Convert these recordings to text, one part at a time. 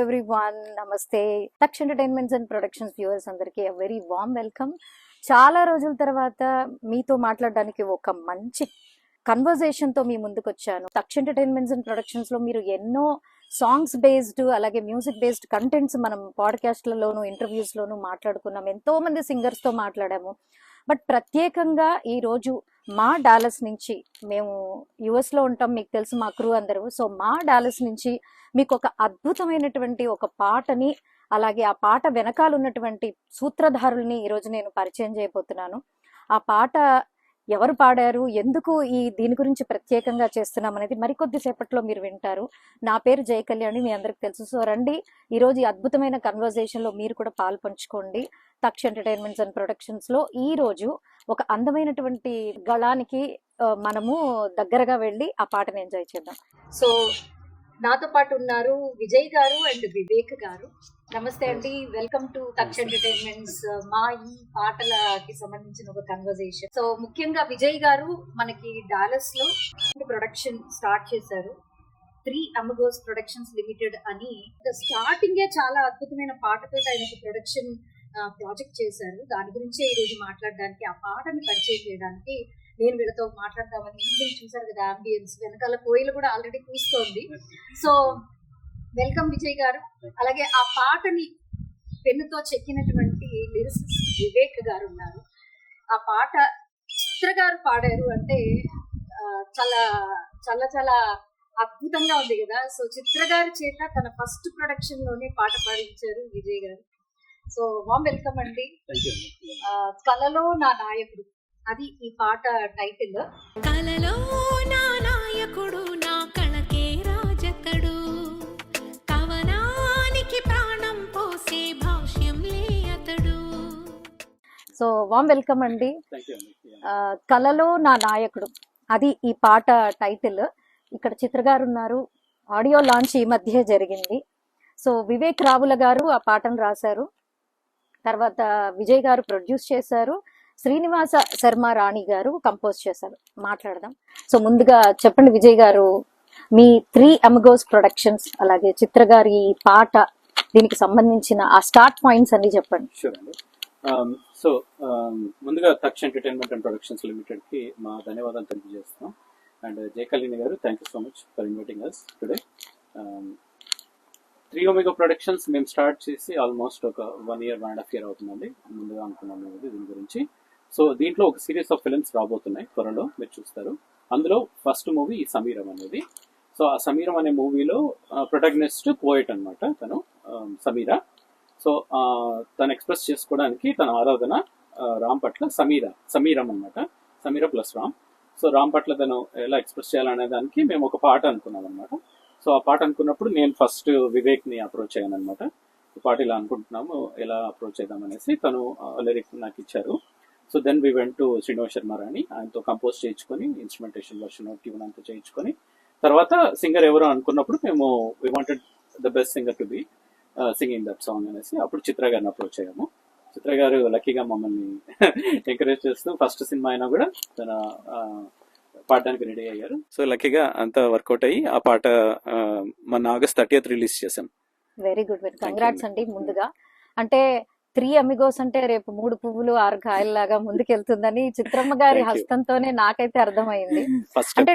Everyone, నమస్తే. Taksha entertainments and productions viewers అందరికీ very warm welcome. చాలా రోజుల తర్వాత మీతో మాట్లాడడానికి ఒక మంచి కన్వర్జేషన్తో మీ ముందుకు వచ్చాను. తక్ష ఎంటర్టైన్మెంట్స్ అండ్ ప్రొడక్షన్స్లో మీరు ఎన్నో సాంగ్స్ బేస్డ్ అలాగే మ్యూజిక్ బేస్డ్ కంటెంట్స్ మనం పాడ్కాస్ట్లలోను ఇంటర్వ్యూస్లోను మాట్లాడుకున్నాం. ఎంతోమంది సింగర్స్తో మాట్లాడాము. బట్ ప్రత్యేకంగా ఈరోజు మా డాలస్ నుంచి, మేము యుఎస్లో ఉంటాం, మీకు తెలుసు మా క్రూ అందరూ. సో మా డాలస్ నుంచి మీకు ఒక అద్భుతమైనటువంటి ఒక పాటని, అలాగే ఆ పాట వెనకాల ఉన్నటువంటి సూత్రధారుల్ని ఈరోజు నేను పరిచయం చేయబోతున్నాను. ఆ పాట ఎవరు పాడారు, ఎందుకు దీని గురించి ప్రత్యేకంగా చేస్తున్నాం అనేది మరికొద్ది సేపట్లో మీరు వింటారు. నా పేరు జయ కళ్యాణి, మీ అందరికి తెలుసు. సో రండి, ఈరోజు ఈ అద్భుతమైన కన్వర్జేషన్లో మీరు కూడా పాలు పంచుకోండి. తక్ష ఎంటర్టైన్మెంట్స్ అండ్ ప్రొడక్షన్స్లో ఈరోజు ఒక అందమైనటువంటి గళానికి మనము దగ్గరగా వెళ్ళి ఆ పాటను ఎంజాయ్ చేద్దాం. సో నాతో పాటు ఉన్నారు విజయ్ గారు అండ్ వివేక్ గారు. నమస్తే అండి, వెల్కమ్ టు తక్ష ఎంటర్టైన్మెంట్స్. మా ఈ పాటలకి సంబంధించిన ఒక కన్వర్జేషన్. సో ముఖ్యంగా విజయ్ గారు మనకి డాలస్ లో ప్రొడక్షన్ స్టార్ట్ చేశారు, 3 అమగోస్ ప్రొడక్షన్స్ లిమిటెడ్ అని. స్టార్టింగే చాలా అద్భుతమైన పాటతో ఆయనకి ప్రొడక్షన్ ప్రాజెక్ట్ చేశారు. దాని గురించే ఈ రోజు మాట్లాడడానికి, ఆ పాటని పరిచయం చేయడానికి నేను వీళ్ళతో మాట్లాడతామని. ఈవినింగ్ చూసారు కదా అంబియన్స్, వెనకాల కోయిలు కూడా ఆల్రెడీ కూస్తోంది. సో వెల్కమ్ విజయ్ గారు. అలాగే ఆ పాటని పెన్నుతో చెక్కినటువంటి లిరిసిస్ట్ వివేక్ గారు ఉన్నారు. ఆ పాట చిత్ర గారు పాడారు అంటే చాలా చాలా చాలా అద్భుతంగా ఉంది కదా. సో చిత్ర గారి చేత తన ఫస్ట్ ప్రొడక్షన్ లోనే పాట పాడించారు విజయ్ గారు. సో వామ్ వెల్కమ్ అండి. కలలో నా నాయకుడు, అది ఈ పాట టైటిల్. కలలో నా నాయకుడు, నా కళకే రాజతడు, కవనానికి ప్రాణం పోసే భాష్యం లే అతడు. సో వామ్ వెల్కమ్ అండి. కలలో నా నాయకుడు, అది ఈ పాట టైటిల్. ఇక్కడ చిత్ర గారు ఉన్నారు. ఆడియో లాంచ్ ఈ మధ్య జరిగింది. సో వివేక్ రావుల గారు ఆ పాటను రాశారు, తర్వాత విజయ్ గారు ప్రొడ్యూస్ చేశారు, శ్రీనివాస శర్మ రాణి గారు కంపోజ్ చేశారు. మాట్లాడదాం. సో ముందుగా చెప్పండి విజయ్ గారు, మీ 3 అమగోస్ ప్రొడక్షన్స్ అలాగే చిత్ర గారి పాట, దీనికి సంబంధించిన ఆ స్టార్ట్ పాయింట్స్ అన్ని చెప్పండి. షూర్ అండి. సో ముందుగా Taksha entertainment and productions limited కి మా ధన్యవాదాలు తెలియజేస్తున్నాం. అండ్ జయ కళ్యాణి గారు, thank you so much for inviting us today. 3 Omega Productions మేము స్టార్ట్ చేసి ఆల్మోస్ట్ ఒక 1 year 1.5 year అవుతుందండి. ముందుగా అనుకున్నాము దీని గురించి. సో దీంట్లో ఒక సిరీస్ ఆఫ్ ఫిల్మ్స్ రాబోతున్నాయి త్వరలో, మీరు చూస్తారు. అందులో ఫస్ట్ మూవీ ఈ సమీరం అనేది. సో ఆ సమీరం అనే మూవీలో ప్రొటాగనిస్ట్ పోయట్ అనమాట తను, సమీర. సో తను ఎక్స్ప్రెస్ చేసుకోవడానికి తన ఆరాధన రామ్ పట్ల సమీరం అనమాట, సమీర ప్లస్ రామ్. సో రామ్ పట్ల తను ఎలా ఎక్స్ప్రెస్ చేయాలనే దానికి మేము ఒక పాట అనుకున్నాం అనమాట. సో ఆ పాట అనుకున్నప్పుడు నేను ఫస్ట్ వివేక్ని అప్రోచ్ అయ్యాను అనమాట. పాట ఇలా అనుకుంటున్నాము, ఎలా అప్రోచ్ చేద్దాం అనేసి. తను లిరిక్ నాకు ఇచ్చారు. So then we went to Srinivasa Sharma Rani, ఆయనతో కంపోజ్ చేయించుకొని ఇన్స్ట్రుమెంటేషన్ వర్షన్ ట్యూన్ అంతా చేయించుకొని, తర్వాత సింగర్ ఎవరో అనుకున్నప్పుడు మేము we wanted the best singer to be singing that song అనేసి అప్పుడు చిత్ర గారిని అప్రోచ్ అయ్యాము. చిత్ర గారు లక్కీగా మమ్మల్ని ఎంకరేజ్ చేస్తూ ఫస్ట్ సినిమా అయినా కూడా తన పాడడానికి రెడీ అయ్యారు. సో లక్కీగా అంతా వర్కౌట్ అయ్యి ఆ పాట మన August 30th రిలీజ్ చేశాం. వెరీ గుడ్, వెరీ కంగ్రాట్స్ అండి. ముందుగా అంటే 3 అమిగోస్ అంటే రేపు 3 పువ్వులు 6 కాయల్లాగా ముందుకెళ్తుందని చిత్రమ్మ గారి హస్తంతోనే నాకైతే అర్థమైంది. అంటే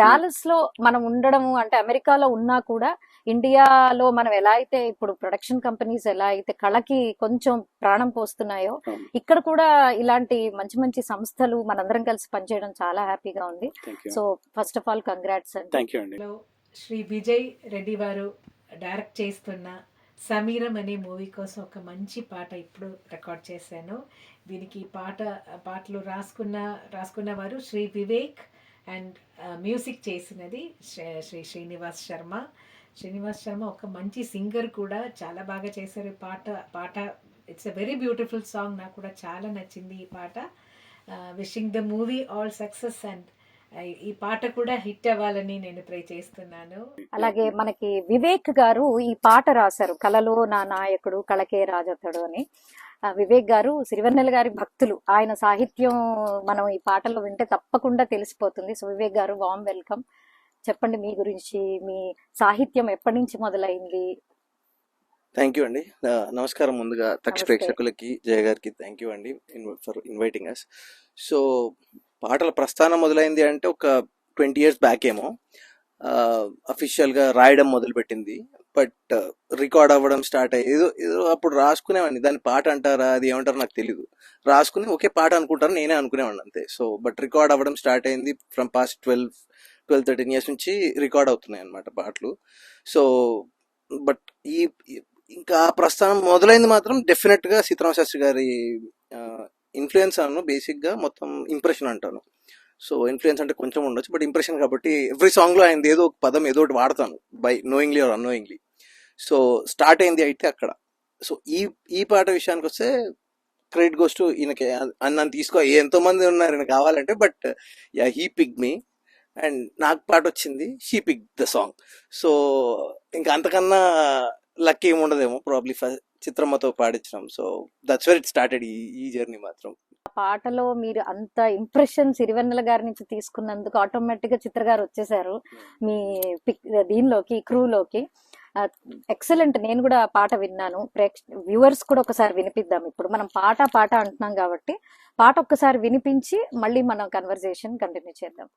డాలస్ లో మనం ఉండడము, అంటే అమెరికాలో ఉన్నా కూడా ఇండియాలో మనం ఎలా అయితే ఇప్పుడు ప్రొడక్షన్ కంపెనీస్ ఎలా అయితే కళకి కొంచెం ప్రాణం పోస్తున్నాయో, ఇక్కడ కూడా ఇలాంటి మంచి మంచి సంస్థలు మనందరం కలిసి పనిచేయడం చాలా హ్యాపీగా ఉంది. So first of all congrats అండి. శ్రీ విజయ్ రెడ్డి వారు డైరెక్ట్ చేస్తున్న సమీరం అనే మూవీ కోసం ఒక మంచి పాట ఇప్పుడు రికార్డ్ చేశాను. దీనికి పాటలు రాసుకున్న వారు శ్రీ వివేక్ అండ్ మ్యూజిక్ చేసినది శ్రీ శ్రీనివాస్ శర్మ. ఒక మంచి సింగర్ కూడా, చాలా బాగా చేశారు పాట. It's a very beautiful song. నాకు కూడా చాలా నచ్చింది ఈ పాట. Wishing the movie all success and ఈ పాట కూడా హిట్ అవ్వాలని నేను ప్రే చేస్తున్నాను. అలాగే మనకి వివేక్ గారు ఈ పాట రాశారు, కలలో నా నాయకుడు కళకే రాజతడు అని. వివేక్ గారు సిరివెన్నెల గారి భక్తులు. ఆయన సాహిత్యం మనం ఈ పాటలో వింటే తప్పకుండా తెలిసిపోతుంది. సో వివేక్ గారు, వామ్ వెల్కమ్. చెప్పండి మీ గురించి, మీ సాహిత్యం ఎప్పటి నుంచి మొదలైంది, థ్యాంక్ యూ అండి. నమస్కారం. ముందుగా తక్ష నమస్తే. ప్రేక్షకులకి జయ గారికి థ్యాంక్ యూ అండి ఫర్ ఇన్వైటింగ్ అస్. సో పాటల ప్రస్థానం మొదలైంది అంటే ఒక 20 years బ్యాక్ ఏమో అఫీషియల్గా రాయడం మొదలుపెట్టింది. బట్ రికార్డ్ అవ్వడం స్టార్ట్ అయ్యి ఏదో ఏదో అప్పుడు రాసుకునేవాడిని. దాన్ని పాట అంటారా అది ఏమంటారో నాకు తెలీదు. రాసుకుని ఒకే పాట అనుకుంటారు నేనే అనుకునేవాడిని అంతే. సో బట్ రికార్డ్ అవ్వడం స్టార్ట్ అయింది ఫ్రమ్ పాస్ట్ 12-13 years నుంచి రికార్డ్ అవుతున్నాయి అన్నమాట పాటలు. సో బట్ ఈ ఇంకా ఆ ప్రస్థానం మొదలైంది మాత్రం డెఫినెట్గా సీతారామ శాస్త్రి గారి ఇన్ఫ్లుయెన్స్ అను. బేసిక్గా మొత్తం ఇంప్రెషన్ అంటాను. సో ఇన్ఫ్లుయెన్స్ అంటే కొంచెం ఉండొచ్చు, బట్ ఇంప్రెషన్ కాబట్టి ఎవ్రీ సాంగ్లో ఆయన ఏదో ఒక పదం ఏదో ఒకటి వాడతాను, by knowingly are annoyingly. So start అయింది అయితే అక్కడ. సో ఈ పాట విషయానికి వస్తే క్రెడిట్ గోస్ టు ఈయనకి. నన్ను తీసుకో, ఎంతో మంది ఉన్నారు ఈయన కావాలంటే, but ya he pick me and నాకు పాట వచ్చింది, she pick the song. So ఇంకా అంతకన్నా లక్కీ ఏమి ఉండదేమో ప్రాబ్లీ చిత్రమ్మతో పాడించడం. So that's where it started ఈ జర్నీ మాత్రం. ఆ పాటలో మీరు అంత ఇంప్రెషన్ సిరివెన్నెల గారి నుంచి తీసుకున్నందుకు ఆటోమేటిక్ గా చిత్ర గారు వచ్చేసారు మీ దీనిలోకి, క్రూలోకి. ఎక్సలెంట్. నేను కూడా ఆ పాట విన్నాను. వ్యూవర్స్ కూడా ఒకసారి వినిపిద్దాం. ఇప్పుడు మనం పాట పాట అంటున్నాం కాబట్టి పాట ఒక్కసారి వినిపించి మళ్ళీ మనం కన్వర్జేషన్ కంటిన్యూ చేద్దాం.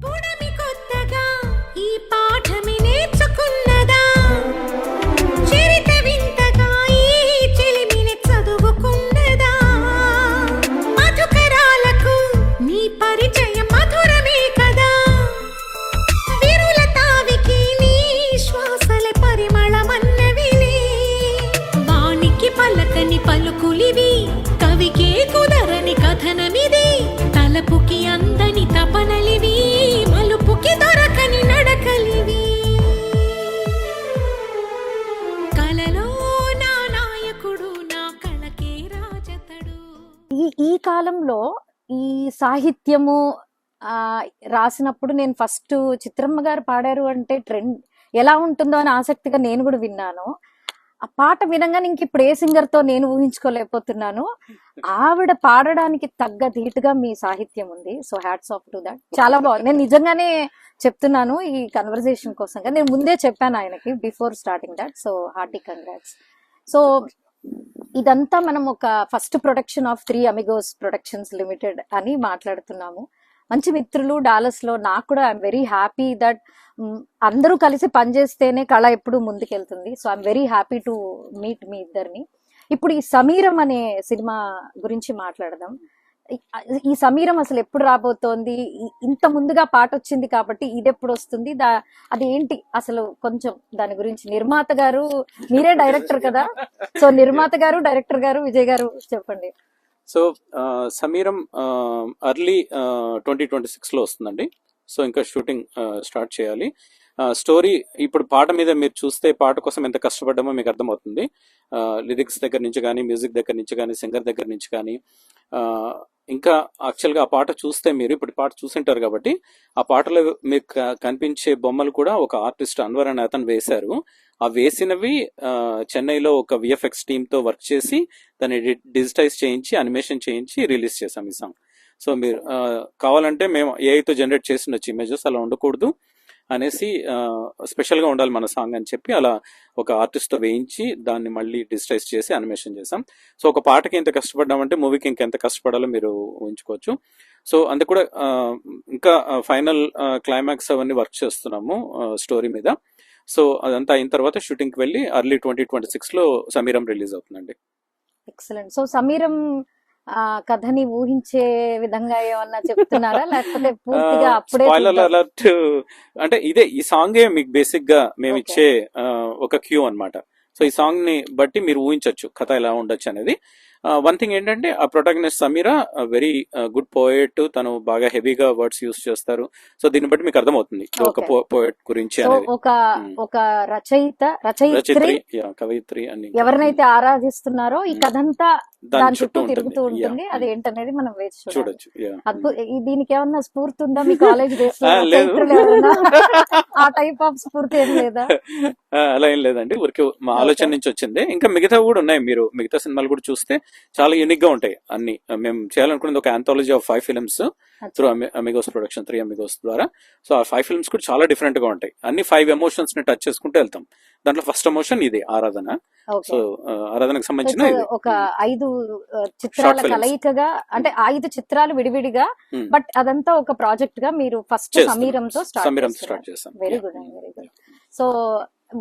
పుడమి కొత్తగా ఈ పాఠమి నేర్చుకున్నదా, చరిత వింతగా ఈ చెలిమిని చదువుకున్నదా, మధుకరాలకు నీ పరిచయం మధురమే కదా, విరుల తావికి నీ శ్వాసల పరిమళమన్నవిలే, వానికి పలకని పలుకులివి, కవికే కుదరని కథనమిది, తలపుకి అందని తపనలివి, మలుపుకి దొరకని నడకలివి, కలలో నా నాయకుడు, నా కళకే రాజతడు. ఈ కాలంలో ఈ సాహిత్యము రాసినప్పుడు నేను ఫస్ట్ చిత్రమ్మ గారు పాడారు అంటే ట్రెండ్ ఎలా ఉంటుందో అని ఆసక్తిగా నేను కూడా విన్నాను. ఆ పాట వినంగానే ఇంక ఇప్పుడు ఏ సింగర్ తో నేను ఊహించుకోలేకపోతున్నాను. ఆవిడ పాడడానికి తగ్గ ధీటుగా మీ సాహిత్యం ఉంది. So hats off to that. చాలా బాగుంది. నేను నిజంగానే చెప్తున్నాను ఈ కన్వర్జేషన్ కోసం. నేను ముందే చెప్పాను ఆయనకి before starting that. So hearty congrats. So ఇదంతా మనం ఒక first production of 3 Amigos productions limited అని మాట్లాడుతున్నాము. మంచి మిత్రులు డాలస్ లో. నాకు కూడా ఐఎమ్ వెరీ హ్యాపీ దట్ అందరూ కలిసి పనిచేస్తేనే కళ ఎప్పుడు ముందుకెళ్తుంది. So I'm very happy to meet మీ ఇద్దరిని. ఇప్పుడు ఈ సమీరం అనే సినిమా గురించి మాట్లాడదాం. ఈ సమీరం అసలు ఎప్పుడు రాబోతోంది? ఇంత ముందుగా పాట వచ్చింది కాబట్టి ఇది ఎప్పుడు వస్తుంది? అదేంటి అసలు కొంచెం దాని గురించి. నిర్మాత గారు మీరే డైరెక్టర్ కదా, సో నిర్మాత గారు, డైరెక్టర్ గారు, విజయ్ గారు చెప్పండి. సో సమీరం అర్లీ 2026 లో వస్తుందండి. సో ఇంకా షూటింగ్ స్టార్ట్ చేయాలి. స్టోరీ ఇప్పుడు పాట మీద మీరు చూస్తే పాట కోసం ఎంత కష్టపడ్డామో మీకు అర్థమవుతుంది. లిరిక్స్ దగ్గర నుంచి కానీ, మ్యూజిక్ దగ్గర నుంచి కానీ, సింగర్ దగ్గర నుంచి కానీ, ఇంకా యాక్చువల్గా ఆ పాట చూస్తే మీరు ఇప్పుడు పాట చూసింటారు కాబట్టి ఆ పాటలో మీకు కనిపించే బొమ్మలు కూడా ఒక ఆర్టిస్ట్ అన్వర్ అనే అతను వేశారు. ఆ వేసినవి చెన్నైలో ఒక విఎఫ్ఎక్స్ టీమ్తో వర్క్ చేసి దాన్ని డిజిటైజ్ చేయించి అనిమేషన్ చేయించి రిలీజ్ చేసాం ఈ సాంగ్. సో మీరు కావాలంటే మేము ఏఐతో జనరేట్ చేసి ఇమేజెస్ అలా ఉండకూడదు అనేసి స్పెషల్గా ఉండాలి మన సాంగ్ అని చెప్పి అలా ఒక ఆర్టిస్ట్తో వేయించి దాన్ని మళ్ళీ డిజిటైజ్ చేసి అనిమేషన్ చేసాం. సో ఒక పాటకి ఎంత కష్టపడ్డామంటే మూవీకి ఇంకెంత కష్టపడాలో మీరు ఊహించుకోవచ్చు. సో అందుకు కూడా ఇంకా ఫైనల్ క్లైమాక్స్ అవన్నీ వర్క్ చేస్తున్నాము స్టోరీ మీద. సో అదంతా అయిన తర్వాత షూటింగ్కి వెళ్ళి అర్లీ 2026లో సమీరం రిలీజ్ అవుతుందండి. ఎక్సలెంట్. సో సమీరం కథని ఊహించే విధంగా ఏమన్నా చెప్తున్నారా, లేకపోతే పూర్తిగా అప్పుడే స్పాయిలర్ అలర్ట్ అంటే ఇదే ఈ సాంగే మీకు బేసిక్ గా మేము ఇచ్చే ఒక క్యూ అన్నమాట. సో ఈ సాంగ్ ని బట్టి మీరు ఊహించవచ్చు కథ ఎలా ఉండొచ్చు అనేది. వన్ థింగ్ ఏంటంటే ఆ protagonist Sameera very good poet, తను బాగా హెవీగా వర్డ్స్ యూస్ చేస్తారు. సో దీన్ని బట్టి మీకు అర్థమవుతుంది ఇది ఒక Okay. పోయెట్ గురించి సో అనేది. ఒక Hmm. ఒక రచయిత్రి రచయిత్రి, కవయిత్రి అని ఎవరినైతే ఆరాధిస్తున్నారో ఈ కథ అంతా దాని చుట్టూ తిరుగుతూ ఉంటుంది. ఉంటుంది. అది ఏంటనేది మనం వేచి చూడాలి. చూడొచ్చు. దీనికి ఏమన్నా స్ఫూర్తి ఉందా మీ కాలేజ్ డేస్ లో? లేదు. రచయిత్రులు ఎవరైనా ఆ టైప్ ఆఫ్ స్ఫూర్తి ఏం లేదా? అలా ఏం లేదండి, ఊరికే మా ఆలోచన నుంచి వచ్చింది. ఇంకా మిగతా కూడా ఉన్నాయి, మీరు మిగతా సినిమాలు కూడా చూస్తే చాలా యూనిక్ గా ఉంటాయి అన్ని. మేము చేయాలనుకున్నది ఒక anthology of 5 films through Amigos production, 3 Amigos ద్వారా. సో ఆ 5 ఫిల్మ్స్ కూడా చాలా డిఫరెంట్ గా ఉంటాయి. అన్ని 5 ఎమోషన్స్ ని టచ్ చేసుకుంటూ వెళ్తాం. దాంట్లో ఫస్ట్ ఎమోషన్ ఇది ఆరాధన. So okay. ఆరాధనకు సంబంధించిన ఇది ఒక 5 చిత్రాల films. కలయికగా, అంటే 5 చిత్రాలు విడివిడిగా, Hmm. బట్ అదంతా ఒక ప్రాజెక్ట్ గా మీరు ఫస్ట్ చేస్తున్నాం. సమీరంతో సమీరం స్టార్ట్ స్టార్ట్ చేస్తాం. వెరీ గుడ్ అండి, వెరీ గుడ్. సో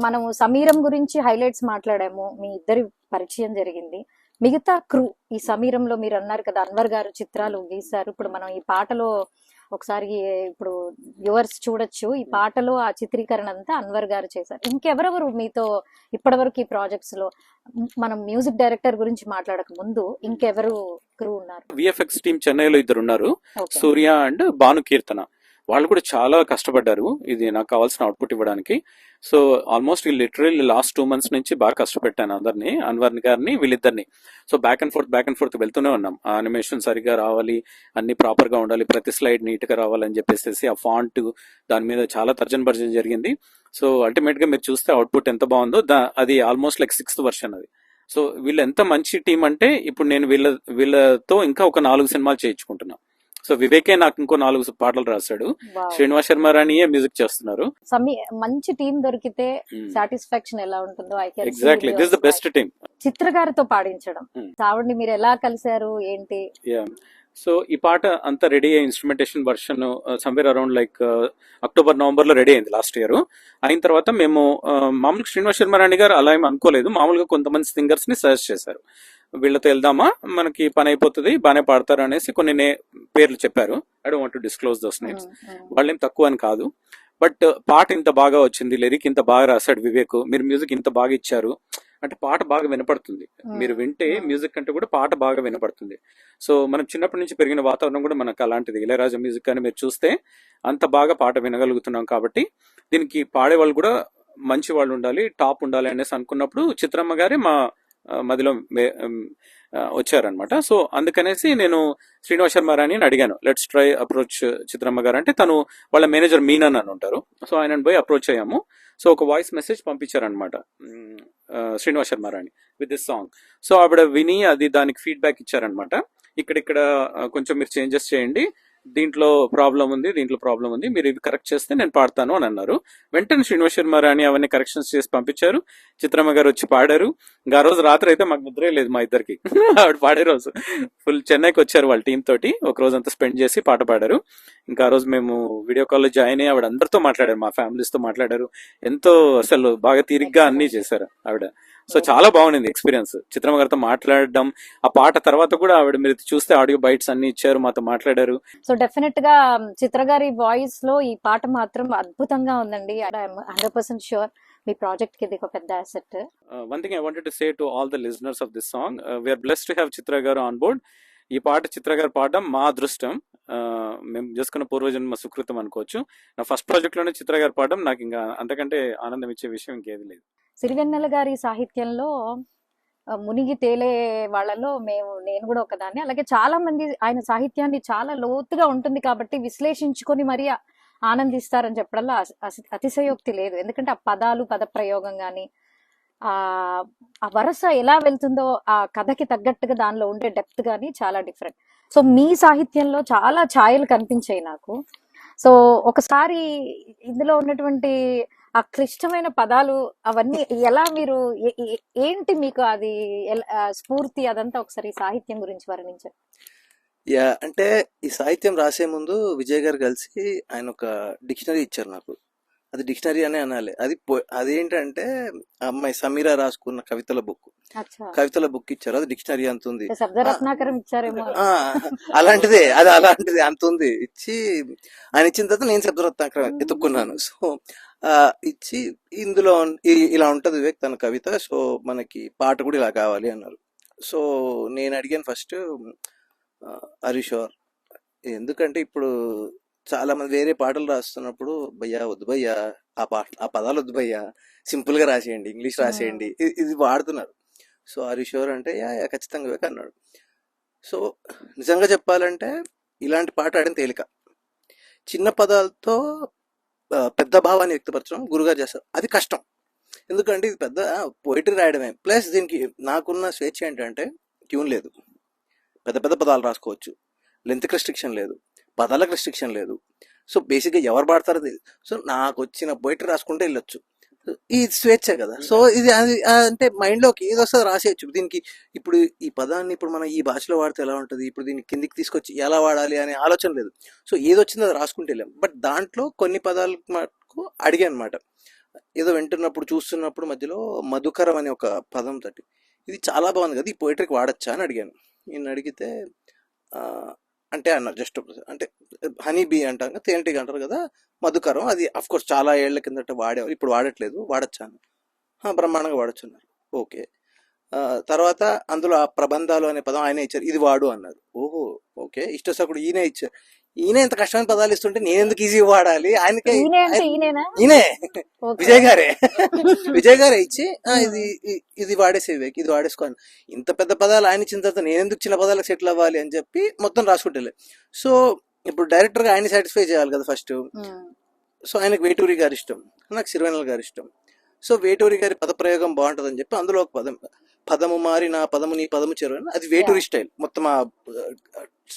మనం సమీరం గురించి హైలైట్స్ మాట్లాడాము, మీ ఇద్దరి పరిచయం జరిగింది. మిగతా క్రూ ఈ సమీరంలో మీరు అన్నారు కదా అన్వర్ గారు చిత్రాలు గీశారు. ఇప్పుడు మనం ఈ పాటలో ఒకసారి ఇప్పుడు వ్యూవర్స్ చూడొచ్చు, ఈ పాటలో ఆ చిత్రీకరణ అంతా అన్వర్ గారు చేశారు. ఇంకెవరెవరు మీతో ఇప్పటివరకు ఈ ప్రాజెక్ట్స్ లో? మనం మ్యూజిక్ డైరెక్టర్ గురించి మాట్లాడక ముందు ఇంకెవరు క్రూ ఉన్నారు? విఎఫ్ఎక్స్ టీం చెన్నైలో 2 ఉన్నారు, ఓకే. సూర్య అండ్ భాను కీర్తన. వాళ్ళు కూడా చాలా కష్టపడ్డారు ఇది నాకు కావాల్సిన అవుట్పుట్ ఇవ్వడానికి. So almost literally last 2 months నుంచి బాగా కష్టపెట్టాను అందరినీ, అన్వర్ గారిని, వీళ్ళిద్దరిని. సో బ్యాక్ అండ్ ఫోర్త్ వెళ్తూనే ఉన్నాం. ఆ అనిమేషన్ సరిగా రావాలి, అన్ని ప్రాపర్ గా ఉండాలి, ప్రతి స్లైడ్ నీట్ గా రావాలని చెప్పేసి ఆ ఫాంట్ దాని మీద చాలా తర్జన భర్జన జరిగింది. సో అల్టిమేట్ గా మీరు చూస్తే అవుట్పుట్ ఎంత బాగుందో, అది ఆల్మోస్ట్ లైక్ 6th వర్షన్ అది. సో వీళ్ళు ఎంత మంచి టీం అంటే ఇప్పుడు నేను వీళ్ళతో ఇంకా ఒక 4 సినిమాలు చేయించుకుంటున్నా. సో వివేకే నాకు ఇంకో 4 పాటలు రాశాడు, Wow. శ్రీనివాస్ శర్మ రాణియే మ్యూజిక్ చేస్తున్నారు. మంచి టీం దొరికితే సాటిస్ఫాక్షన్ ఎలా ఉంటుందో I can exactly this the best team. Chitra గారితో పాడించడం, ఆవిడ్ని మీరు ఎలా కలిశారు ఏంటి? సో ఈ పాట అంతా రెడీ అయ్యి instrumentation version somewhere around like October November లో రెడీ అయింది లాస్ట్ ఇయర్. అయిన తర్వాత మేము మామూలుగా శ్రీనివాస్ శర్మ రాణి గారు అలా ఏమి అనుకోలేదు, మామూలుగా కొంతమంది సింగర్స్ ని సజెస్ట్ చేశారు, వీళ్ళతో వెళ్దామా మనకి పని అయిపోతుంది, బాగానే పాడతారు అనేసి కొన్ని పేర్లు చెప్పారు. I don't want to disclose those names, వాళ్ళేం తక్కువ అని కాదు. బట్ పాట ఇంత బాగా వచ్చింది, లిరిక్ ఇంత బాగా రాశాడు వివేక్, మీరు మ్యూజిక్ ఇంత బాగా ఇచ్చారు అంటే పాట బాగా వినపడుతుంది. మీరు వింటే మ్యూజిక్ అంటే కూడా పాట బాగా వినపడుతుంది. సో మనం చిన్నప్పటి నుంచి పెరిగిన వాతావరణం కూడా మనకు అలాంటిది. ఇళయరాజా మ్యూజిక్ అని మీరు చూస్తే అంత బాగా పాట వినగలుగుతున్నాం కాబట్టి దీనికి పాడే వాళ్ళు కూడా మంచి వాళ్ళు ఉండాలి, టాప్ ఉండాలి అనేసి అనుకున్నప్పుడు చిత్రమ్మ గారే మా మదిలో వచ్చారనమాట. సో అందుకనేసి నేను శ్రీనివాస్ శర్మ రాణిని అడిగాను, లెట్స్ ట్రై అప్రోచ్ చిత్రమ్మ గారు అంటే, తను వాళ్ళ మేనేజర్ మీనన్ అని ఉంటారు. సో ఆయనను పోయి అప్రోచ్ అయ్యాము. సో ఒక వాయిస్ మెసేజ్ పంపించారనమాట Srinivas Sharma Rani with this song. So ఆవిడ విని అది దానికి ఫీడ్బ్యాక్ ఇచ్చారనమాట, ఇక్కడ కొంచెం మీరు చేంజెస్ చేయండి, దీంట్లో ప్రాబ్లం ఉంది, మీరు ఇవి కరెక్ట్ చేస్తే నేను పాడతాను అని అన్నారు. వెంటనే శ్రీనివాస్ శర్మ రాణి అవన్నీ కరెక్షన్స్ చేసి పంపించారు. చిత్రమ్మ గారు వచ్చి పాడారు. ఇంకా ఆ రోజు రాత్రి అయితే మాకు నిద్రే లేదు మా ఇద్దరికి. ఆవిడ పాడే రోజు ఫుల్ చెన్నైకి వచ్చారు వాళ్ళ టీం తోటి, ఒక రోజు అంతా స్పెండ్ చేసి పాట పాడారు. ఇంకా ఆ రోజు మేము వీడియో కాల్లో జాయిన్ అయ్యి ఆవిడ అందరితో మాట్లాడారు, మా ఫ్యామిలీస్ తో మాట్లాడారు, ఎంతో అసలు బాగా తీరిగ్గా అన్ని చేశారు ఆవిడ. సో చాలా బాగుంది ఎక్స్పీరియన్స్ చిత్రమ్మ గారితో మాట్లాడడం. ఆ పాట తర్వాత కూడా ఆవిడ మీరు చూస్తే ఆడియో బైట్స్ అన్ని ఇచ్చారు, మాతో మాట్లాడారు. సో డెఫినెట్ గా చిత్ర గారి వాయిస్ లో ఈ పాట మాత్రం అద్భుతంగా ఉందండి. 100% షూర్ మీ ప్రాజెక్ట్ కి ఇది ఒక పెద్ద asset. One thing I wanted to say to all the listeners of this song, we're blessed to have Chitra garu on board. ఈ పాట చిత్ర గారు పాడడం మా అదృష్టం, మేము చేసుకున్న పూర్వజన్మ సుకృతం అనుకోవచ్చు. నా ఫస్ట్ ప్రాజెక్ట్ లోనే చిత్ర గారు పాడడం నాకు ఇంకా అంతకంటే ఆనందం ఇచ్చే విషయం ఇంకేది లేదు. సిరివెన్నెల గారి సాహిత్యంలో మునిగి తేలే వాళ్ళలో నేను కూడా ఒకదాన్ని. అలాగే చాలా మంది ఆయన సాహిత్యాన్ని చాలా లోతుగా ఉంటుంది కాబట్టి విశ్లేషించుకొని మరీ ఆనందిస్తారని చెప్పడంలో అతిశయోక్తి లేదు. ఎందుకంటే ఆ పదాలు, పద ప్రయోగం కానీ ఆ వరస ఎలా వెళ్తుందో ఆ కథకి తగ్గట్టుగా దానిలో ఉండే డెప్త్ కానీ చాలా డిఫరెంట్. సో మీ సాహిత్యంలో చాలా ఛాయలు కనిపించాయి నాకు. సో ఒకసారి ఇందులో ఉన్నటువంటి ఆ క్లిష్టమైన పదాలు అవన్నీ ఎలా మీరు ఏంటి మీకు అది స్ఫూర్తి అదంతా ఒకసారి సాహిత్యం గురించి వర్ణించారు. అంటే ఈ సాహిత్యం రాసే ముందు విజయ్ గారు కలిసి ఆయన ఒక డిక్షనరీ ఇచ్చారు నాకు. అది డిక్షనరీ అనే అనాలి. అదేంటంటే అమ్మాయి సమీరా రాసుకున్న కవితల బుక్ ఇచ్చారు. అది డిక్షనరీ అంత ఉంది. శబ్దరత్నాకరం ఇచ్చారేమో. అలాంటిదే, అంత ఉంది. ఇచ్చి ఆయన ఇచ్చిన తర్వాత నేను శబ్దరత్నాకరం ఎత్తుక్కున్నాను. సో ఇచ్చి ఇందులో ఇలా ఉంటది వివేక్ తన కవిత, సో మనకి పాట కూడా ఇలా కావాలి అన్నారు. సో నేను అడిగాను ఫస్ట్, ఆర్ యు షూర్? ఎందుకంటే ఇప్పుడు చాలా మంది వేరే పాటలు రాస్తున్నప్పుడు, భయ్యా వద్దు భయ్యా, ఆ పదాలు వద్దు భయ్యా, సింపుల్ గా రాసేయండి, ఇంగ్లీష్ రాసేయండి, ఇది వాడుతున్నారు. సో ఆర్ యు షూర్ అంటే యా యా ఖచ్చితంగా వేక అన్నాడు. సో నిజంగా చెప్పాలంటే ఇలాంటి పాట ఆడిన తేలిక, చిన్న పదాలతో పెద్ద భావాన్ని వ్యక్తపరచడం గురుగారు చేస్తారు. అది కష్టం, ఎందుకంటే ఇది పెద్ద పోయిటరీ రాయడమే. ప్లస్ దీనికి నాకున్న స్వేచ్ఛ ఏంటంటే ట్యూన్ లేదు, పెద్ద పెద్ద పదాలు రాసుకోవచ్చు, లెంత్ రెస్ట్రిక్షన్ లేదు, పదాలకు రెస్ట్రిక్షన్ లేదు. సో బేసిక్గా ఎవరు పాడతారో తెలియదు. సో నాకు వచ్చిన పోయిటరీ రాసుకుంటే వెళ్ళొచ్చు, ఈ స్వేచ్ఛ కదా. సో ఇది అంటే మైండ్లోకి ఏది వస్తుందో రాసేయచ్చు. దీనికి ఇప్పుడు ఈ పదాన్ని ఇప్పుడు మనం ఈ భాషలో వాడితే ఎలా ఉంటుంది, ఇప్పుడు దీన్ని కిందికి తీసుకొచ్చి ఎలా వాడాలి అనే ఆలోచన లేదు. సో ఏది వచ్చిందో అది రాసుకుంటే వెళ్ళాం. బట్ దాంట్లో కొన్ని పదాలు మటుకు అడిగాను అనమాట. ఏదో వింటున్నప్పుడు చూస్తున్నప్పుడు మధ్యలో మధుకరం అనే ఒక పదం తోటి, ఇది చాలా బాగుంది కదా, ఈ పోయిటరీకి వాడచ్చా అని అడిగాను. నేను అడిగితే అంటే అన్నారు జస్ట్ అంటే హనీ బీ అంటారు, తేనెటీగ అంటారు కదా, మధుకరం, అది అఫ్ కోర్స్ చాలా ఏళ్ల కిందట వాడేవారు, ఇప్పుడు వాడట్లేదు, వాడచ్చాను. బ్రహ్మాండంగా వాడచ్చు అన్నారు. ఓకే. తర్వాత అందులో ఆ ప్రబంధాలు అనే పదం ఆయన ఇచ్చారు, ఇది వాడు అన్నారు. ఓహో ఓకే, ఇష్టసకుడు ఈయన ఇచ్చారు. ఈయన ఇంత కష్టమైన పదాలు ఇస్తుంటే నేను ఎందుకు ఈజీ వాడాలి, ఆయనకే ఈయనే విజయ్ గారే విజయ్ గారే ఇచ్చి ఇది వాడేసే వివేక్, ఇది వాడేసుకోని, ఇంత పెద్ద పదాలు ఆయన ఇచ్చిన తర్వాత నేను ఎందుకు చిన్న పదాలకు సెటిల్ అవ్వాలి అని చెప్పి మొత్తం రాసుకుంటే. సో ఇప్పుడు డైరెక్టర్ గా ఆయన సాటిస్ఫై చేయాలి కదా ఫస్ట్. సో ఆయనకు వేటూరి గారి ఇష్టం, నాకు సిరివెన్నెల గారి ఇష్టం. సో వేటూరి గారి పదప్రయోగం బాగుంటుందని చెప్పి అందులో ఒక పదము మారి నా పదము నీ పదము చెరువు, అది వేటూరి స్టైల్, మొత్తం ఆ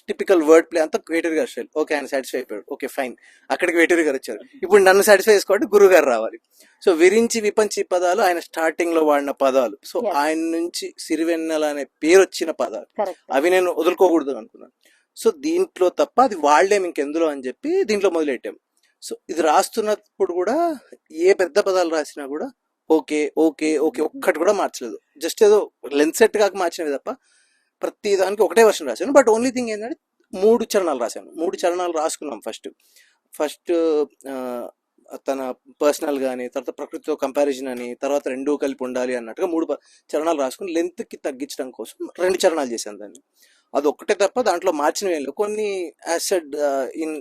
టిపికల్ వర్డ్ ప్లే అంతా వేటూరి గారి స్టైల్. ఓకే, ఆయన సాటిస్ఫై అయిపోయాడు, ఓకే ఫైన్, అక్కడికి వేటూరి గారు వచ్చారు. ఇప్పుడు నన్ను సాటిస్ఫై చేసుకోవాలి, గురువు గారు రావాలి. సో విరించి విపంచి పదాలు ఆయన స్టార్టింగ్ లో వాడిన పదాలు. సో ఆయన నుంచి సిరివెన్నెల అనే పేరు వచ్చిన పదాలు, అవి నేను వదులుకోకూడదు అనుకున్నాను. సో దీంట్లో తప్ప అది వాళ్ళేం ఇంకెందులో అని చెప్పి దీంట్లో మొదలెట్టాం. సో ఇది రాస్తున్నప్పుడు కూడా ఏ పెద్ద పదాలు రాసినా కూడా ఓకే ఓకే ఓకే ఒక్కటి కూడా మార్చలేదు, జస్ట్ ఏదో లెన్స్ సెట్ కాక మార్చినవి తప్ప ప్రతి దానికి ఒకటే వర్షన్ రాశాను. బట్ ఓన్లీ థింగ్ ఏంటంటే 3 చరణాలు రాశాను. 3 చరణాలు రాసుకున్నాం. ఫస్ట్ తన పర్సనల్ గానీ, తర్వాత ప్రకృతితో కంపారిజన్ అని, తర్వాత 2 కలిపి ఉండాలి అన్నట్టుగా 3 చరణాలు రాసుకుని లెంత్ కి తగ్గించడం కోసం 2 చరణాలు చేశాను దాన్ని. అది ఒక్కటే తప్ప దాంట్లో మార్చినవి ఏం లేవు. కొన్ని యాసిడ్ ఇన్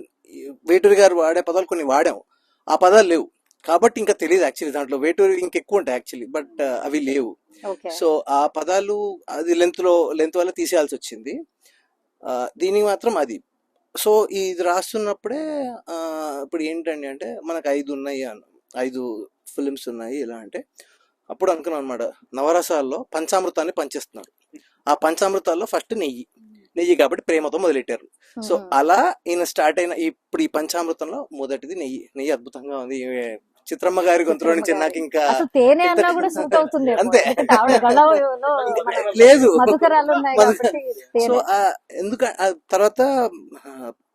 వేటూరి గారు వాడే పదాలు కొన్ని వాడాము, ఆ పదాలు లేవు కాబట్టి ఇంకా తెలియదు యాక్చువల్లీ, దాంట్లో వేటూరి ఇంకెక్కువ ఉంటాయి యాక్చువల్లీ, బట్ అవి లేవు. సో ఆ పదాలు అది లెంత్ వల్ల తీసేయాల్సి వచ్చింది. దీనికి మాత్రం అది. సో ఇది రాస్తున్నప్పుడే ఇప్పుడు ఏంటండి అంటే మనకు 5 ఉన్నాయి, 5 ఫిలిమ్స్ ఉన్నాయి. ఎలా అంటే అప్పుడు అనుకున్నాను అనమాట, నవరసాల్లో పంచామృతాన్ని పంచేస్తున్నారు. ఆ పంచామృతాల్లో ఫస్ట్ నెయ్యి కాబట్టి ప్రేమతో మొదలెట్టారు. సో అలా ఈయన స్టార్ట్ అయిన ఇప్పుడు ఈ పంచామృతంలో మొదటిది నెయ్యి అద్భుతంగా ఉంది. చిత్రమ్మ గారి గొంతులో నుంచి నాకు ఇంకా అంతే లేదు. సో ఎందుకు తర్వాత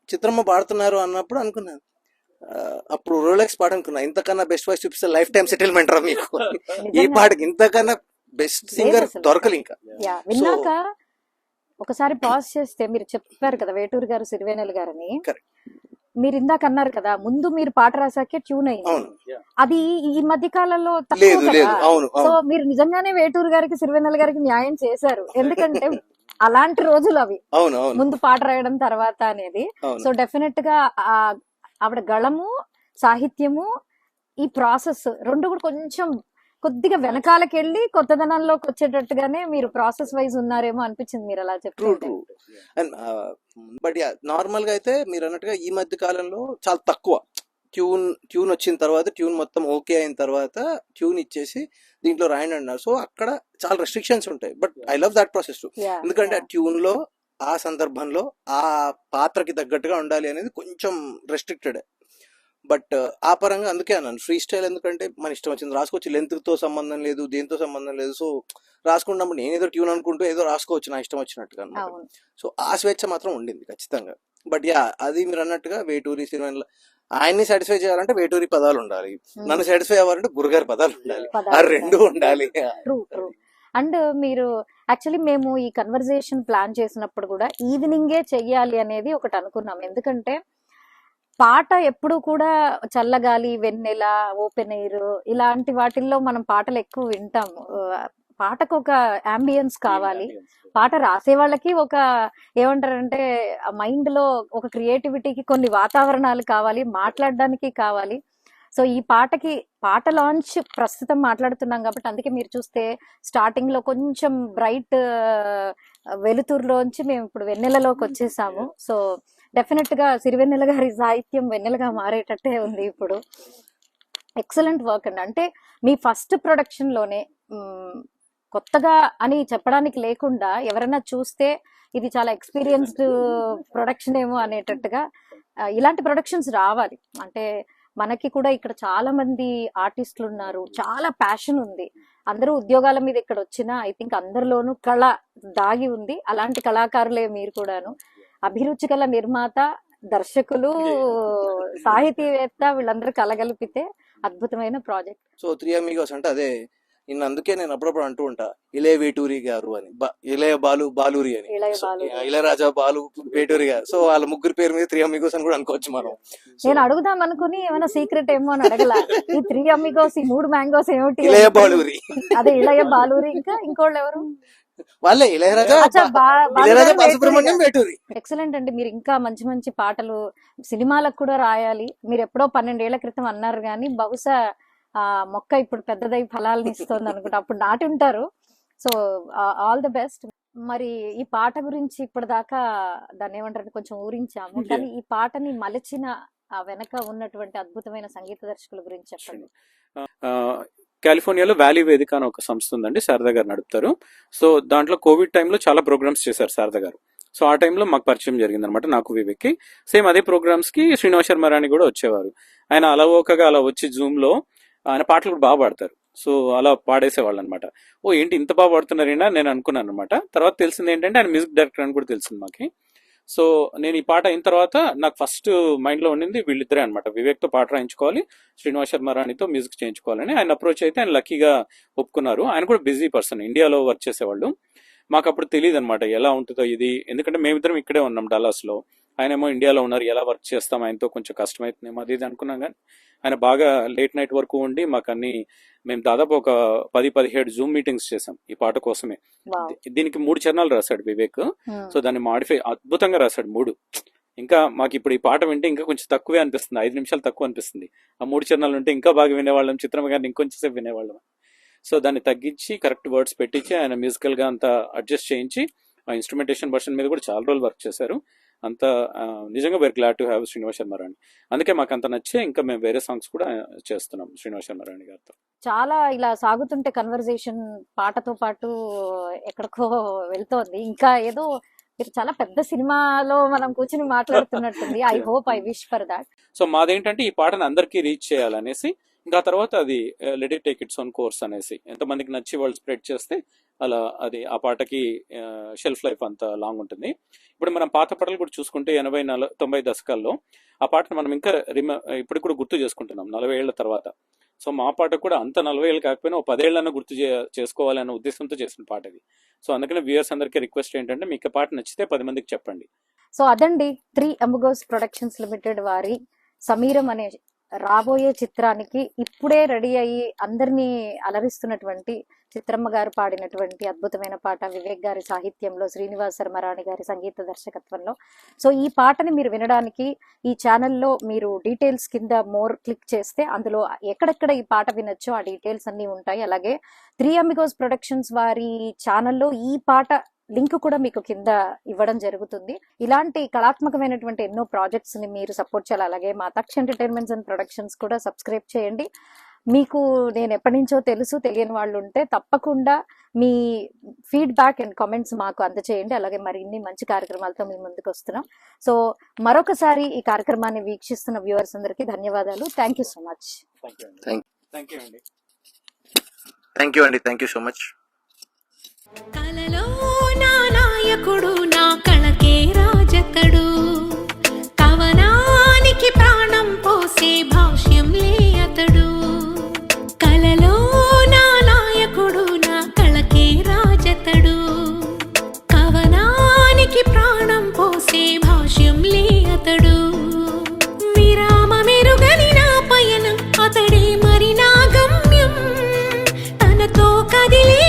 చిత్రమ్మ పాడుతున్నారు అన్నప్పుడు అనుకున్నాను, అప్పుడు రోలెక్స్ పాట అనుకున్నా, ఇంతకన్నా బెస్ట్ వాయిస్ చూపిస్తే లైఫ్ టైం సెటిల్మెంట్ రా మీకు, ఈ పాటకి ఇంతకన్నా బెస్ట్ సింగర్ దొరకలు ఇంకా. విన్నాక ఒకసారి పాజ్ చేస్తే, మీరు చెప్పారు కదా వేటూరి గారు సిరివెన్నెల గారని, మీరు ఇందాక అన్నారు కదా ముందు మీరు పాట రాసాకే ట్యూన్ అయింది, అది ఈ మధ్య కాలంలో తక్కువ కదా. సో మీరు నిజంగానే వేటూరి గారికి సిరివెన్నెల గారికి న్యాయం చేశారు, ఎందుకంటే అలాంటి రోజులు అవి, ముందు పాట రాయడం తర్వాత అనేది. సో డెఫినెట్ గా ఆవిడ గళము సాహిత్యము ఈ ప్రాసెస్ 2 కూడా కొంచెం కొద్దిగా వెనకాలకి వెళ్ళి కొత్తదనంలోకి వచ్చేటట్టుగానే మీరు ప్రాసెస్ వైజ్ ఉన్నారేమో అనిపించింది మీరు అలా చెప్తుంటే. బట్ నార్మల్ గా అయితే మీరు అన్నట్టుగా ఈ మధ్య కాలంలో చాలా తక్కువ ట్యూన్ వచ్చిన తర్వాత, ట్యూన్ మొత్తం ఓకే అయిన తర్వాత ట్యూన్ ఇచ్చేసి దీంట్లో రాయండి అన్నారు. సో అక్కడ చాలా రెస్ట్రిక్షన్స్ ఉంటాయి, but I love that process. ఎందుకంటే ఆ ట్యూన్ లో ఆ సందర్భంలో ఆ పాత్రకి తగ్గట్టుగా ఉండాలి అనేది కొంచెం రెస్ట్రిక్టెడ్. బట్ ఆ పరంగా అందుకే అన్నాను ఫ్రీ స్టైల్, ఎందుకంటే మన ఇష్టం వచ్చింది రాసుకోవచ్చు, లెంత్ తో సంబంధం లేదు, దేంతో సంబంధం లేదు. సో రాసుకున్నప్పుడు నేను ఏదో ట్యూన్ అనుకుంటూ ఏదో రాసుకోవచ్చు నా ఇష్టం వచ్చినట్టుగా అన్నమాట. సో ఆ స్వేచ్ఛ మాత్రం ఉండింది ఖచ్చితంగా. బట్ అది మీరు అన్నట్టుగా వేటూరి సిరివెన్నెల ఆయన్ని సాటిస్ఫై చేయాలంటే వేటూరి పదాలు ఉండాలి, నన్ను సాటిస్ఫై అవ్వాలంటే గురుగారి పదాలు ఉండాలి, ఆ 2 ఉండాలి. అండ్ మీరు యాక్చువల్లీ మేము ఈ కన్వర్జేషన్ ప్లాన్ చేసినప్పుడు కూడా ఈవినింగే చెయ్యాలి అనేది ఒకటి అనుకున్నాం, ఎందుకంటే పాట ఎప్పుడు కూడా చల్లగాలి, వెన్నెల, ఓపెన్ ఎయిర్ ఇలాంటి వాటిల్లో మనం పాటలు ఎక్కువ వింటాము పాటకు ఒక అంబియన్స్ కావాలి, పాట రాసే వాళ్ళకి ఒక ఏమంటారంటే మైండ్ లో ఒక క్రియేటివిటీకి కొన్ని వాతావరణాలు కావాలి, మాట్లాడడానికి కావాలి. సో ఈ పాట లాంచ్ ప్రస్తుతం మాట్లాడుతున్నాం కాబట్టి అందుకే మీరు చూస్తే స్టార్టింగ్ లో కొంచెం బ్రైట్ వెలుతురులోంచి మేము ఇప్పుడు వెన్నెలలోకి వచ్చేసాము. సో డెఫినెట్ గా సిరివెన్నెల గారి సాహిత్యం వెన్నెలగా మారేటట్టే ఉంది ఇప్పుడు. ఎక్సలెంట్ వర్క్ అండి. అంటే మీ ఫస్ట్ ప్రొడక్షన్ లోనే కొత్తగా అని చెప్పడానికి లేకుండా ఎవరైనా చూస్తే ఇది చాలా ఎక్స్పీరియన్స్డ్ ప్రొడక్షన్ ఏమో అనేటట్టుగా ఇలాంటి ప్రొడక్షన్స్ రావాలి. అంటే మనకి కూడా ఇక్కడ చాలా మంది ఆర్టిస్టులు ఉన్నారు, చాలా ప్యాషన్ ఉంది, అందరూ ఉద్యోగాల మీద ఇక్కడ వచ్చినా ఐ థింక్ అందరిలోనూ కళ దాగి ఉంది. అలాంటి కళాకారులే మీరు కూడాను. అభిరుచి గల నిర్మాత, దర్శకులు, సాహితీవేత్త వీళ్ళందరూ కలగలిపితే అద్భుతమైన ప్రాజెక్ట్. సో 3 Amigos అంటే అదే అందుకే నేను అప్పుడప్పుడు అంటూ ఉంటా ఇళయ వేటూరి గారు అని, ఇళయ బాలూరి అని, ఇళయరాజా బాలు వేటూరి గారు. సో వాళ్ళ ముగ్గురు పేరు మీద 3 Amigos అని కూడా అనుకోవచ్చు మనం. నేను అడుగుదాం అనుకుని ఏమైనా సీక్రెట్ ఏమో అని అడగల. ఈ 3 Amigos, ఈ 3 మ్యాంగోస్ ఏమిటి? ఇళయ బాలూరి. అదే ఇళయ బాలూరి. ఇంకా ఇంకోళ్ళు ఎవరు? వాళ్ళే ఇళయరాజా బాలసుబ్రహ్మణ్యం వేటూరి. ఎక్సలెంట్ అండి. మీరు ఇంకా మంచి మంచి పాటలు సినిమాలకు కూడా రాయాలి. మీరు ఎప్పుడో 12 ఏళ్ల క్రితం అన్నారు కానీ బహుశా మొక్క ఇప్పుడు పెద్దదై ఫలాలను ఇస్తుంది అనుకుంటా, అప్పుడు నాటి ఉంటారు. So all the best. మరి ఈ పాట గురించి ఇప్పటిదాకా దాన్ని ఏమంటారు కొంచెం ఊరించాము, కానీ ఈ పాటని మలచిన వెనక ఉన్నటువంటి అద్భుతమైన సంగీత దర్శకుల గురించి చెప్పండి. కాలిఫోర్నియాలో వ్యాలీ వేదిక అని ఒక సంస్థ ఉందండి, శారదా గారు నడుపుతారు. సో దాంట్లో కోవిడ్ టైంలో చాలా ప్రోగ్రామ్స్ చేశారు శారదా గారు. సో ఆ టైంలో మాకు పరిచయం జరిగింది అనమాట, నాకు వివేక్కి. సేమ్ అదే ప్రోగ్రామ్స్ కి శ్రీనివాస్ శర్మ రాణి కూడా వచ్చేవారు. ఆయన అలవోకగా అలా వచ్చి జూమ్ లో ఆయన పాటలు కూడా బాగా పాడతారు. సో అలా పాడేసేవాళ్ళు అనమాట. ఓ ఏంటి ఇంత బాగా పాడుతున్నారేనా నేను అనుకున్నాను అనమాట. తర్వాత తెలిసింది ఏంటంటే ఆయన మ్యూజిక్ డైరెక్టర్ అని కూడా తెలిసింది మాకి. సో నేను ఈ పాట అయిన తర్వాత నాకు ఫస్ట్ మైండ్ లో ఉండింది వీళ్ళిద్దరే అనమాట, వివేక్ తో పాట రాయించుకోవాలి, శ్రీనివాస్ శర్మ రాణితో మ్యూజిక్ చేయించుకోవాలని. ఆయన అప్రోచ్ అయితే ఆయన లక్కీగా ఒప్పుకున్నారు. ఆయన కూడా బిజీ పర్సన్, ఇండియాలో వర్క్ చేసేవాళ్ళు. మాకు అప్పుడు తెలియదు అనమాట ఎలా ఉంటుందో ఇది, ఎందుకంటే మేమిద్దరం ఇక్కడే ఉన్నాం డల్లాస్ లో, ఆయన ఏమో ఇండియాలో ఉన్నారు, ఎలా వర్క్ చేస్తాం ఆయనతో కొంచెం కష్టమవుతుందేమో అది ఇది అనుకున్నాం. కానీ ఆయన బాగా లేట్ నైట్ వరకు ఉండి మాకు అన్ని, మేము దాదాపు ఒక 10-17 జూమ్ మీటింగ్స్ చేసాం ఈ పాట కోసమే. దీనికి 3 చరణాలు రాశాడు వివేక్. సో దాన్ని మాడిఫై అద్భుతంగా రాశాడు 3. ఇంకా మాకు ఇప్పుడు ఈ పాట వింటే ఇంకా కొంచెం తక్కువే అనిపిస్తుంది, 5 నిమిషాలు తక్కువ అనిపిస్తుంది. ఆ 3 చరణాలు ఉంటే ఇంకా బాగా వినేవాళ్ళం, చిత్రం కానీ ఇంకొంచెం సేపు వినేవాళ్ళం. సో దాన్ని తగ్గించి కరెక్ట్ వర్డ్స్ పెట్టించి ఆయన మ్యూజికల్ గా అంతా అడ్జస్ట్ చేయించి ఆ ఇన్స్ట్రుమెంటేషన్ వర్షన్ మీద కూడా చాలా రోజులు వర్క్ చేశారు. అంత నిజంగా very glad to have Srinivas Sharma Rani. అందుకే మాకు అంత నచ్చే ఇంకా మేము వేరే సాంగ్స్ కూడా చేస్తున్నాం శ్రీనివాస్ శర్మ రాణి గారితో. చాలా ఇలా సాగుతుంటే కన్వర్జేషన్ పాటతో పాటు ఎక్కడికో వెళ్తోంది. ఇంకా ఏదో మీరు చాలా పెద్ద సినిమాలో మనం కూర్చుని మాట్లాడుతున్నట్టుంది. I hope, I wish for that. So మాదేంటంటే ఈ పాటను అందరికీ రీచ్ చేయాలనేసి, ఇంకా తర్వాత అది let it take its own course అనేసి, ఎంతమందికి నచ్చి వాళ్ళు స్ప్రెడ్ చేస్తే అలా అది ఆ పాటకి షెల్ఫ్ లైఫ్ అంత లాంగ్ ఉంటుంది. ఇప్పుడు మనం పాత పాటలు కూడా చూసుకుంటే 80-90 దశకాల్లో ఆ పాటను మనం ఇంకా ఇప్పుడు కూడా గుర్తు చేసుకుంటున్నాం 40 ఏళ్ల తర్వాత. సో మా పాట కూడా అంత 40 ఏళ్ళు కాకపోయినా 10 ఏళ్ళన్నా గుర్తు చేసుకోవాలనే ఉద్దేశంతో చేసిన పాట ఇది. సో అందుకనే వ్యూయర్స్ అందరికీ రిక్వెస్ట్ ఏంటంటే మీకు పాట నచ్చితే 10 మందికి చెప్పండి. సో అదండి 3 Amigos ప్రొడక్షన్స్ లిమిటెడ్ వారి సమీరం అనే రాబోయే చిత్రానికి ఇప్పుడే రెడీ అయ్యి అందరినీ అలరిస్తున్నటువంటి చిత్రమ్మ గారు పాడినటువంటి అద్భుతమైన పాట, వివేక్ గారి సాహిత్యంలో, శ్రీనివాస్ శర్మ రాణి గారి సంగీత దర్శకత్వంలో. సో ఈ పాటని మీరు వినడానికి ఈ ఛానల్లో మీరు డీటెయిల్స్ కింద మోర్ క్లిక్ చేస్తే అందులో ఎక్కడెక్కడ ఈ పాట వినొచ్చో ఆ డీటెయిల్స్ అన్ని ఉంటాయి. అలాగే 3 Amigos ప్రొడక్షన్స్ వారి ఛానల్లో ఈ పాట లింక్ కూడా మీకు కింద ఇవ్వడం జరుగుతుంది. ఇలాంటి కళాత్మకమైనటువంటి ఎన్నో ప్రాజెక్ట్స్ ని మీరు సపోర్ట్ చేయాలి. అలాగే మా తక్ష ఎంటర్టైన్మెంట్స్ అండ్ ప్రొడక్షన్స్ కూడా సబ్స్క్రైబ్ చేయండి. మీకు నేను ఎప్పటి నుంచో తెలుసు, తెలియని వాళ్ళు ఉంటే తప్పకుండా మీ ఫీడ్బ్యాక్ అండ్ కామెంట్స్ మాకు అందచేయండి. అలాగే మరిన్ని మంచి కార్యక్రమాలతో మేము ముందుకు వస్తున్నాం. సో మరొకసారి ఈ కార్యక్రమాన్ని వీక్షిస్తున్న వ్యూవర్స్ అందరికీ ధన్యవాదాలు. Thank you so much. Thank you so much. కలలో నా నాయకుడు, నా కళకే రాజతడు, కవనానికి ప్రాణం పోసే భాష్యంలే అతడు. కలలో నా నాయకుడు, నా కళకే రాజతడు, కవనానికి ప్రాణం పోసే భాష్యంలే అతడు. విరామమెరుగని నా పయనం, అతడే మరి నా గమ్యం, తనతో కదిలే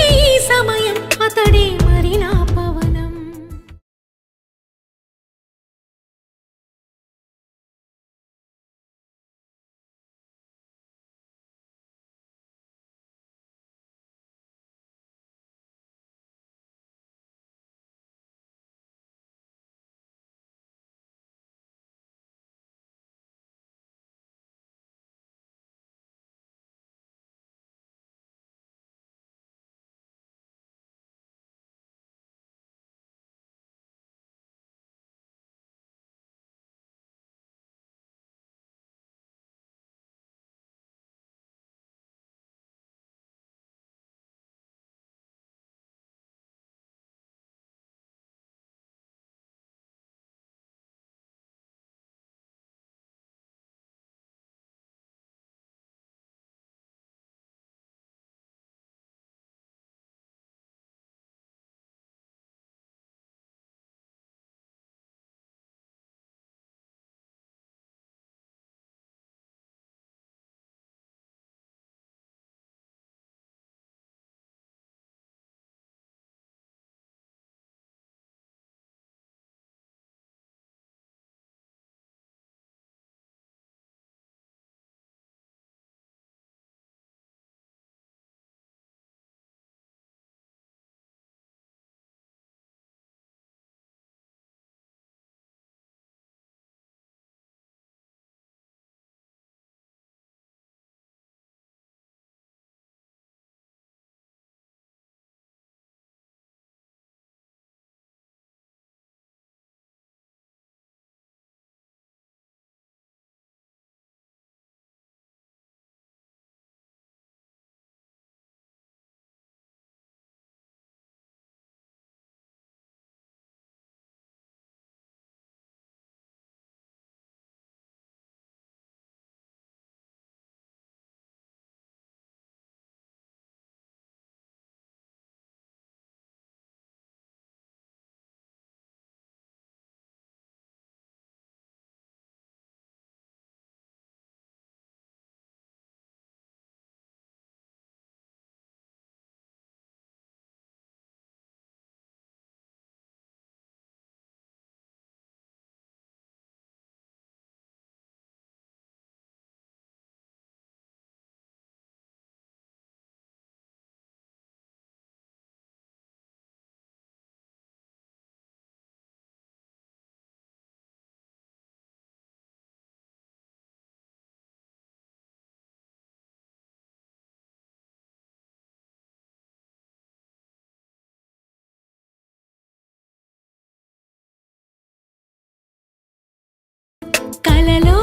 కలలో